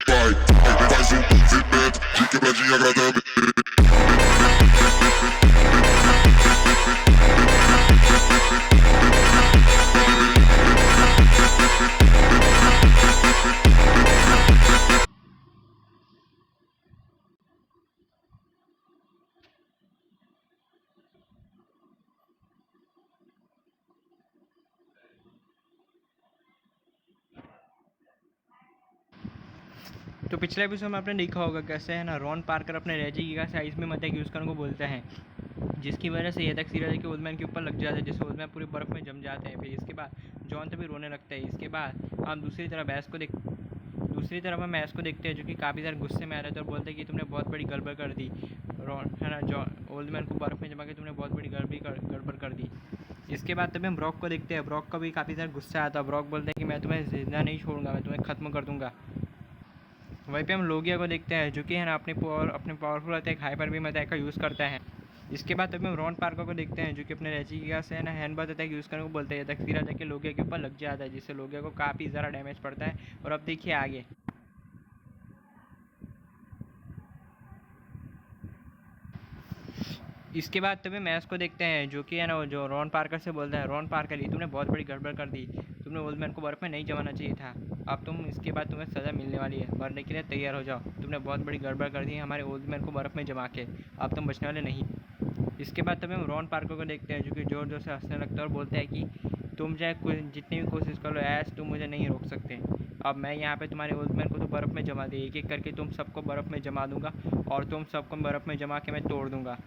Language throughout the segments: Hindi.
Vai, faz um movimento de quebradinha agradable. तो पिछले एपिसोड में आपने देखा होगा कैसे है ना रॉन पार्कर अपने रेजी गीगा से आइस में मटैक यूज़ करने को बोलते हैं, जिसकी वजह से ये तक सीरियल के ओल्डमैन के ऊपर लग जाता है, जिससे ओल्डमैन पूरी बर्फ़ में जम जाते हैं। फिर इसके बाद जॉन तभी रोने लगता है। इसके बाद हम दूसरी तरफ हम ऐश को देखते हैं, जो कि काफ़ी ज़्यादा गुस्से में आ रहे थे और बोलते हैं कि तुमने बहुत बड़ी गड़बड़ कर दी रॉन, है ना। जॉन ओल्डमैन को बर्फ़ में जमा के तुमने बहुत बड़ी गड़बड़ कर दी। इसके बाद तभी हम ब्रॉक को देखते हैं। ब्रॉक का भी काफ़ी ज़्यादा गुस्सा आता है। ब्रॉक बोलते हैं कि मैं तुम्हें जिंदा नहीं छोड़ूंगा, मैं तुम्हें ख़त्म कर दूंगा। वहीं पे हम लोगिया को देखते हैं, जो कि है ना अपने powerful attack hyper beam attack का यूज़ करता है। इसके बाद तभी हम रॉन पार्कर को देखते हैं, जो कि अपने रेजिगिया से है ना हैंडबर्ड अटैक यूज़ करने को बोलते हैं। तक फिर जाके लोगिया के ऊपर लग जाता है, जिससे लोगिया को काफ़ी ज़्यादा डैमेज पड़ता है। और अब देखिए आगे। इसके बाद तभी मैच को देखते हैं, जो कि है ना जो रॉन पार्कर से बोलता है, रॉन पार्कर ये तुमने बहुत बड़ी गड़बड़ कर दी, तुमने ओल्डमैन को बर्फ़ में नहीं जमाना चाहिए था। अब तुम इसके बाद तुम्हें सज़ा मिलने वाली है, मरने के लिए तैयार हो जाओ। तुमने बहुत बड़ी गड़बड़ कर दी है हमारे ओल्डमैन को बर्फ़ में जमा के, अब तुम बचने वाले नहीं। इसके बाद तभी हम रॉन पार्कर को देखते हैं, जो कि ज़ोर ज़ोर से हंसने लगता है और बोलता है कि तुम चाहे जितनी भी कोशिश कर लो ऐश, तुम मुझे नहीं रोक सकते। अब मैं यहाँ पे तुम्हारे ओल्डमैन को तो बर्फ़ में जमा दे, एक एक करके तुम सबको बर्फ़ में जमा दूंगा और तुम सबको बर्फ़ में जमा के मैं तोड़ दूंगा।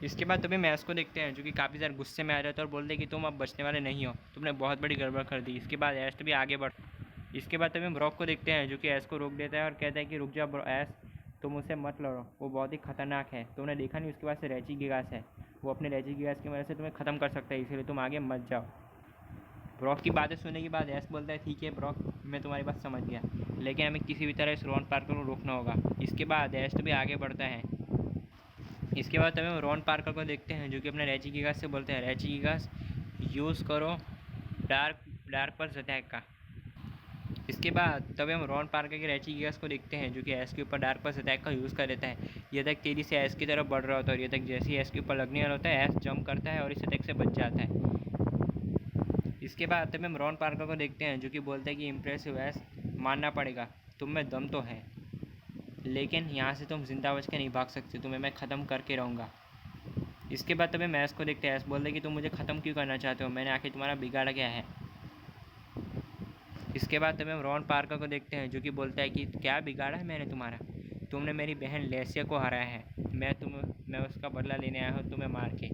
इसके बाद तभी मैच को देखते हैं, जो कि काफ़ी ज़्यादा गुस्से में आ जाता है और बोलते हैं कि तुम अब बचने वाले नहीं हो, तुमने बहुत बड़ी गड़बड़ कर दी। इसके बाद ऐश भी आगे बढ़। इसके बाद तभी हम ब्रॉक को देखते हैं, जो कि ऐश को रोक देता है और कहता है कि रुक जा ऐश, तुम उससे मत लड़ो, वो बहुत ही खतरनाक है। तुमने देखा नहीं उसके पास रैची गिगास है, वो अपने रैची गिगास की वजह से तुम्हें ख़त्म कर सकता है, इसलिए तुम आगे मत जाओ। ब्रॉक की बातें सुनने के बाद ऐश बोलता है ठीक है ब्रॉक, मैं तुम्हारी बात समझ गया, लेकिन हमें किसी भी तरह इस रॉन पार्कर को रोकना होगा। इसके बाद ऐश भी आगे बढ़ता है। इसके बाद तभी हम रॉन पार्कर को देखते हैं, जो कि अपने रैची गिगास से बोलते हैं, रैची गिगास यूज़ करो डार्क पर अटैक का। इसके बाद तभी हम रॉन पार्कर के रैची गिगास को देखते हैं, जो कि ऐश के ऊपर डार्क पर अटैक का यूज़ कर देता है। ये तक तेज़ी से ऐश की तरफ बढ़ रहा होता है और ये तक जैसे ही ऐश के ऊपर लगने वाला होता है, ऐश जंप करता है और इस अटैक से बच जाता है। इसके बाद तभी हम रॉन पार्कर को देखते हैं, जो कि बोलते हैं कि इम्प्रेसिव ऐश, मानना पड़ेगा तुम में दम तो है, लेकिन यहाँ से तुम जिंदा बच के नहीं भाग सकते, तुम्हें मैं ख़त्म करके रहूँगा। इसके बाद तभी मैच को देखते हैं, ऐश बोलते कि तुम मुझे ख़त्म क्यों करना चाहते हो, मैंने आखिर तुम्हारा बिगाड़ा क्या है। इसके बाद तभी हम रॉन पार्कर को देखते हैं, जो कि बोलता है कि क्या बिगाड़ा है मैंने तुम्हारा, तुमने मेरी बहन लेसिया को हराया है, मैं उसका बदला लेने आया हूँ तुम्हें मार के,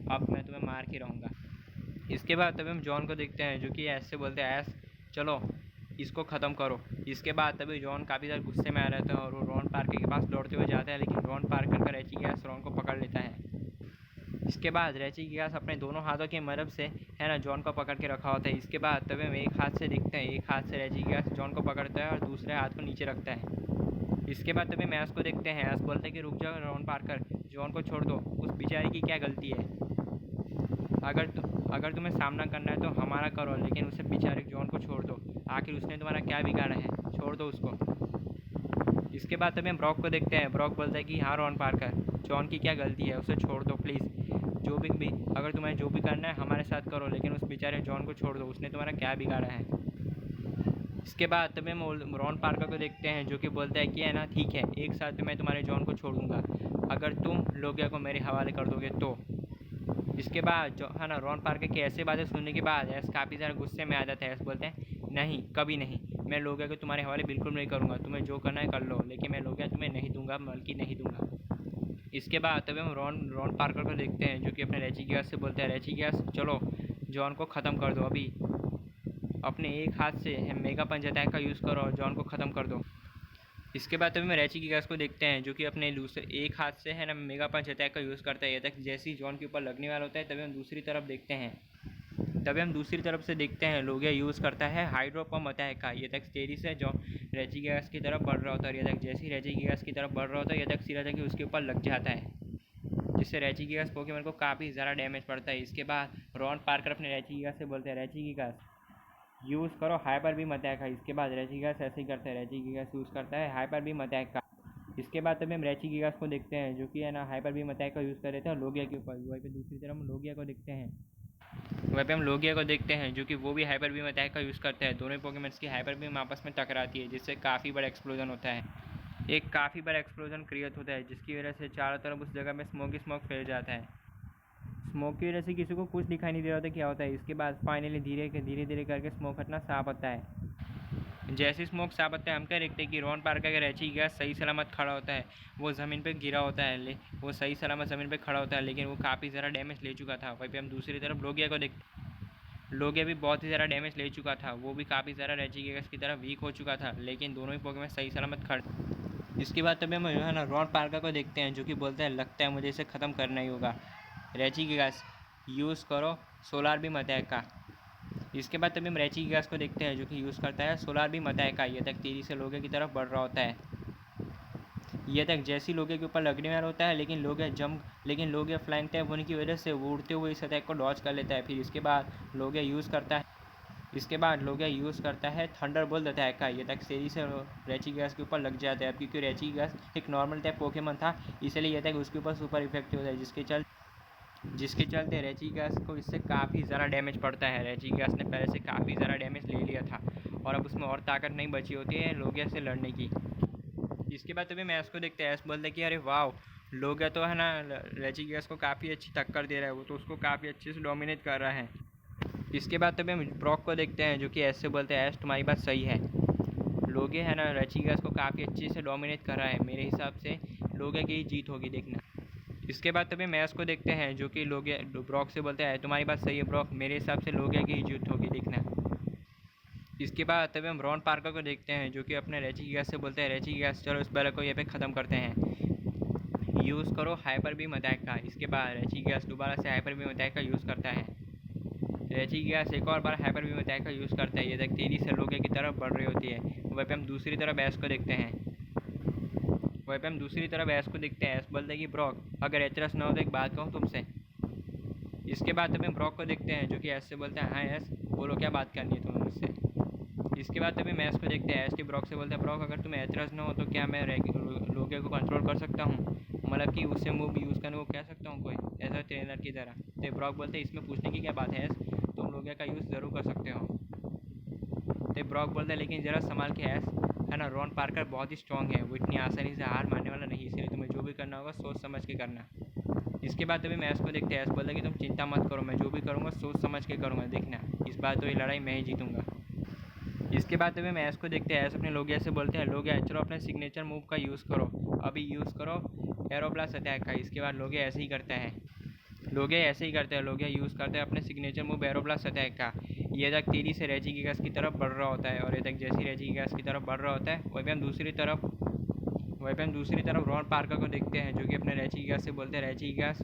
अब मैं तुम्हें मार के रहूँगा। इसके बाद तभी हम जॉन को देखते हैं, जो कि ऐश से बोलते हैं ऐश चलो इसको ख़त्म करो। इसके बाद तभी जॉन काफ़ी ज़्यादा गुस्से में आ रहता है और वो रॉन पार्कर के पास दौड़ते हुए जाता है, लेकिन रॉन पार्कर का रैची गैस रॉन को पकड़ लेता है। इसके बाद रैची गिगास अपने दोनों हाथों की मदद से है ना जॉन को पकड़ के रखा होता है। इसके बाद तभी हम एक हाथ से देखते हैं, एक हाथ से रैची गिगास जॉन को पकड़ता है और दूसरे हाथ को नीचे रखता है। इसके बाद तभी मैस को देखते हैं, मैस बोलते हैं कि रुक जाओ रॉन पार्कर, जॉन को छोड़ दो, उस बेचारे की क्या गलती है, अगर तुम्हें सामना करना है तो हमारा करो, लेकिन उसे बेचारे जॉन को छोड़ दो, आखिर उसने तुम्हारा क्या बिगाड़ा है, छोड़ दो उसको। इसके बाद तभी हम ब्रॉक को देखते हैं, ब्रॉक बोलता है कि हाँ रॉन पार्कर, जॉन की क्या गलती है, उसे छोड़ दो प्लीज़, जो भी अगर तुम्हें जो भी करना है हमारे साथ करो, लेकिन उस बेचारे जॉन को छोड़ दो, उसने तुम्हारा क्या बिगाड़ा है। इसके बाद तभी हम रॉन पार्कर को देखते हैं, जो कि बोलता है कि है ना ठीक है, एक साथ मैं तुम्हारे जॉन को छोड़ूंगा अगर तुम लोगिया को मेरे हवाले कर दोगे तो। इसके बाद जो है ना रॉन पार्कर की ऐसी बातें सुनने के बाद ऐस काफ़ी ज़्यादा गुस्से में आ जाता है। ऐस बोलते हैं नहीं कभी नहीं, मैं लोगिया को तुम्हारे हवाले बिल्कुल नहीं करूँगा, तुम्हें जो करना है कर लो, लेकिन मैं लोगिया तुम्हें नहीं दूंगा, बल्कि नहीं दूंगा। इसके बाद तभी हम रॉन पार्कर को देखते हैं, जो कि अपने रैची गिगास से बोलते हैं रैची गिगास चलो जॉन को ख़त्म कर दो, अभी अपने एक हाथ से मेगा पंच अटैक का यूज़ करो और जॉन को ख़त्म कर दो। इसके बाद तभी हम रैची गिगास को देखते हैं, जो कि अपने दूसरे एक हाथ से है ना मेगा पंच अटैक का यूज़ करता है। ये तक जैसे ही जॉन के ऊपर लगने वाला होता है तभी हम दूसरी तरफ देखते हैं, तभी हम दूसरी तरफ से देखते हैं लोगिया यूज़ करता है हाइड्रो पम्प अटैक का। ये तक तेज़ी से जो रैची गिगास की तरफ बढ़ रहा होता है, और ये तक जैसे ही रैची गिगास की तरफ बढ़ रहा होता है, ये तक सीधा जाके उसके ऊपर लग जाता है, जिससे रैची गिगास पोकेमॉन को काफ़ी ज़्यादा डैमेज पड़ता है। इसके बाद रॉन पार्कर अपने रैची गिगास से बोलते हैं रैची गिगास यूज़ करो हाइपर बीम अटैक का। इसके बाद रेजिगस ऐसे ही करता है, रेजिगस यूज़ करता है हाइपर बीम अटैक का। इसके बाद तभी हम रेजिगस को देखते हैं जो कि है ना हाइपर बीम अटैक का यूज़ कर रहे थे और लोगिया के ऊपर। वहीं पे दूसरी तरफ हम लोगिया को देखते हैं, वहीं पे हम लोगिया को देखते हैं जो कि वो भी हाइपर बीम अटैक का यूज़ करते हैं। दोनों पोकेमॉन्स की हाइपर बीम आपस में टकराती है जिससे काफ़ी बड़ा एक्सप्लोजन होता है। एक काफ़ी बड़ा एक्सप्लोजन क्रिएट होता है जिसकी वजह से चारों तरफ उस जगह में स्मोक ही स्मोक फैल जाता है। स्मोक की वजह से किसी को कुछ दिखाई नहीं दे रहा होता क्या होता है। इसके बाद फाइनली धीरे धीरे करके स्मोक हटना साफ होता है। जैसे स्मोक साफ होता है हम क्या देखते हैं कि रॉन पार्कर का रेजिगियास सही सलामत खड़ा होता है। वो ज़मीन पे गिरा होता है, वो सही सलामत ज़मीन पे खड़ा होता है, लेकिन वो काफ़ी ज़्यादा डैमेज ले चुका था। वहीं पे हम दूसरी तरफ लोगिया को देखते, लोगिया भी बहुत ही ज़्यादा डैमेज ले चुका था। वो भी काफ़ी ज़्यादा रेजिगियास की तरह वीक हो चुका था, लेकिन दोनों ही पोकेमॉन सही सलामत खड़े। इसके बाद तभी हम जो है ना रॉन पार्कर को देखते हैं जो कि बोलता है लगता है मुझे इसे ख़त्म करना ही होगा। रेजिगियास यूज़ करो सोलार बीम अटैक का। इसके बाद तभी हम रेजिगियास को देखते हैं जो कि यूज़ करता है सोलार बीम अटैक का। ये तक तेजी से लोगे की तरफ बढ़ रहा होता है। ये तक जैसी लोगे के ऊपर लगने वाला होता है, लेकिन लोगे फ्लाइंग टाइप होने की वजह से वो उड़ते हुए इस अटैक को डॉज कर लेता है। फिर इसके बाद लोगे यूज़ करता है थंडरबोल्ट अटैक का। ये तक तेजी से रेजिगियास के ऊपर लग जाता है। अब क्योंकि रेजिगियास एक नॉर्मल टाइप पोकेमॉन था, इसलिए ये तक उसके ऊपर सुपर इफेक्टिव होता है, जिसके चलते रेजिगियास को इससे काफ़ी ज़्यादा डैमेज पड़ता है। रेजिगियास ने पहले से काफ़ी ज़्यादा डैमेज ले लिया था और अब उसमें और ताकत नहीं बची होती है लोगिया से लड़ने की। इसके बाद तभी मैस को देखते हैं, ऐस बोलते कि अरे वाह, लोगिया तो है ना रेजिगियास को काफ़ी अच्छी टक्कर दे रहा है, वो तो उसको काफ़ी अच्छे से डोमिनेट कर रहा है। इसके बाद तभी हम ब्रॉक को देखते हैं जो कि ऐसे बोलते हैं ऐस तुम्हारी बात सही है, लोगिया है ना रेजिगियास को काफ़ी अच्छे से डोमिनेट कर रहा है, मेरे हिसाब से लोगिया की ही जीत होगी, देखना। इसके बाद तभी मैस को देखते हैं जो कि लोगिया ब्रॉक से बोलते हैं तुम्हारी बात सही है ब्रॉक, मेरे हिसाब से लोगिया की ही जीत होगी, देखना। इसके बाद तभी हम रॉन पार्कर को देखते हैं जो कि अपने रेजिगियास से बोलते हैं रेजिगियास चलो इस बैरल को यहाँ पे ख़त्म करते हैं, यूज़ करो हाइपर बीम अटैक का। इसके बाद रेजिगियास दोबारा से हाइपर बीम अटैक का यूज़ करता है। रेजिगियास एक और बार हाइपर बीम अटैक का यूज़ करता है। ये तक तेज़ी से लोगिया की तरफ बढ़ रही होती है। वहीं पे हम दूसरी तरफ ऐस को देखते हैं, ऐस बोलते हैं कि ब्रॉक अगर एचरस ना हो तो एक बात कहूँ तुमसे। इसके बाद तभी हम ब्रॉक को देखते हैं जो कि ऐस से बोलते हैं हाँ ऐस बोलो क्या बात करनी है तुम्हें मुझसे। इसके बाद तभी मैस को देखते हैं, ऐस के ब्रॉक से बोलते हैं ब्रॉक अगर तुम्हें एचरस ना हो तो क्या मैं लोगिया को कंट्रोल कर सकता हूँ, मतलब कि उससे मूव यूज़ करने को कह सकता हूँ कोई ऐसा ट्रेनर की तरह। तो ब्रॉक बोलते हैं इसमें पूछने की क्या बात है, तुम लोगिया का यूज़ ज़रूर कर सकते हो। तो ब्रॉक बोलता है लेकिन ज़रा संभाल के ऐस, है ना रॉन पार्कर बहुत ही स्ट्रॉन्ग है, वो इतनी आसानी से हार मानने वाला नहीं, इसलिए तुम्हें जो भी करना होगा सोच समझ के करना। इसके बाद तभी मैस को देखते हैं, ऐस बोलता है कि तुम चिंता मत करो, मैं जो भी करूँगा सोच समझ के करूँगा, देखना इस बार तो ये लड़ाई मैं ही जीतूँगा। इसके बाद तभी मैस को देखते हैं, ऐस अपने लोगिया से बोलते हैं लोगिया चलो अपने सिग्नेचर मूव का यूज़ करो, अभी यूज़ करो एरोब्लास्ट अटैक का। इसके बाद लोगिया ऐसे ही करता है, लोगिया यूज़ करता है अपने सिग्नेचर मूव एरोब्लास्ट अटैक का। ये तक तेज़ी से रेजिगियास की तरफ बढ़ रहा होता है और ये तक जैसे रेजिगियास की तरफ बढ़ रहा होता है वहीं पे हम दूसरी तरफ रॉन पार्कर को देखते हैं जो कि अपने रेजिगियास से बोलते हैं रेजिगियास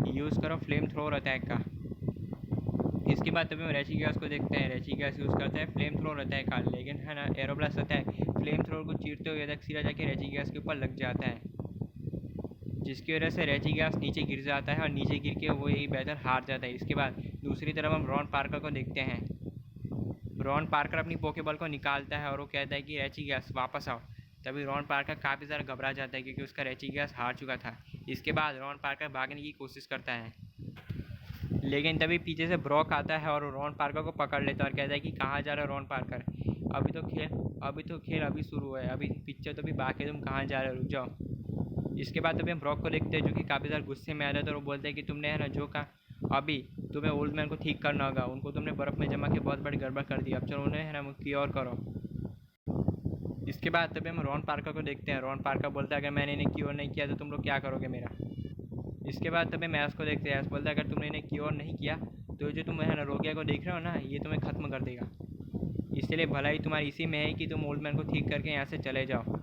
यूज़ करो फ्लेम थ्रोअर अटैक का। इसके बाद तभी हम रेजिगियास को देखते हैं, रेजिगियास यूज़ करता है फ्लेम थ्रोअर अटैक का, लेकिन है ना एरोब्लास्ट अटैक फ्लेम थ्रोअर को चीरते हुए तक सीधा जाके रेजिगियास के ऊपर लग जाता है, जिसकी वजह से रेजिगियास नीचे गिर जाता है और नीचे गिर के वो यही बैटल हार जाता है। इसके बाद दूसरी तरफ हम रॉन पार्कर को देखते हैं, रॉन पार्कर अपनी पोकेबॉल को निकालता है और वो कहता है कि रेजिगियास वापस आओ। तभी रॉन पार्कर काफ़ी ज़्यादा घबरा जाता है क्योंकि उसका रेजिगियास हार चुका था। इसके बाद रॉन पार्कर भागने की कोशिश करता है, लेकिन तभी पीछे से ब्रॉक आता है और रॉन पार्कर को पकड़ लेता है और कहता है कि कहाँ जा रहे हो रॉन पार्कर, अभी तो खेल अभी शुरू हुआ है, अभी पिक्चर तो भी बाकी, तुम कहाँ जा रहे हो, रुक जाओ। इसके बाद तभी हम ब्रॉक को देखते हैं जो कि काफ़ी ज़्यादा गुस्से में आ जाता है और वो बोलते हैं कि तुमने है ना जो कहा अभी तुम्हें ओल्ड मैन को ठीक करना होगा, उनको तुमने बर्फ़ में जमा के बहुत बड़ी गड़बड़ कर दी, अब चलो उन्हें है ना क्योर करो। इसके बाद तभी हम रॉन पार्कर को देखते हैं, रॉन पार्कर बोलता है अगर मैंने इन्हें क्योर नहीं किया तो तुम लोग क्या करोगे मेरा। इसके बाद तभी मैं ऐस को देखते हैं, ऐस बोलता है अगर तुमने इन्हें क्योर नहीं किया तो जो तुम है ना लोगिया को देख रहे हो ना ये तुम्हें ख़त्म कर देगा, इसलिए भलाई तुम्हारी इसी में है कि तुम ओल्ड मैन को ठीक करके यहाँ से चले जाओ।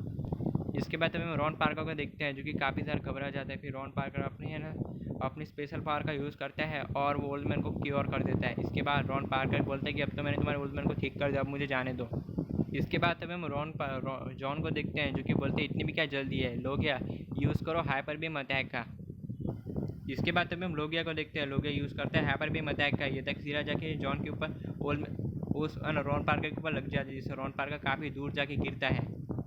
इसके बाद तभी हम रॉन पार्कर को देखते हैं जो कि काफ़ी ज़्यादा घबरा जाता है। फिर रॉन पार्कर अपनी स्पेशल पावर का यूज़ करता है और वो ओल्ड मैन को क्योर कर देता है। इसके बाद रॉन पार्कर बोलता है कि अब तो मैंने तुम्हारे ओल्ड मैन को ठीक कर दिया, अब मुझे जाने दो। इसके बाद तभी हम जॉन को देखते हैं जो कि बोलते हैं इतनी भी क्या जल्दी है लोगिया, यूज़ करो हाइपर बीम अटैक का। इसके बाद तभी हम लोगिया को देखते हैं, लोगिया यूज़ करता है हाइपर बीम अटैक का। ये तक सीधा जाके जॉन के ऊपर वो उस रॉन पार्कर के ऊपर लग जाती है, जिससे रॉन पार्कर काफ़ी दूर जाके गिरता है।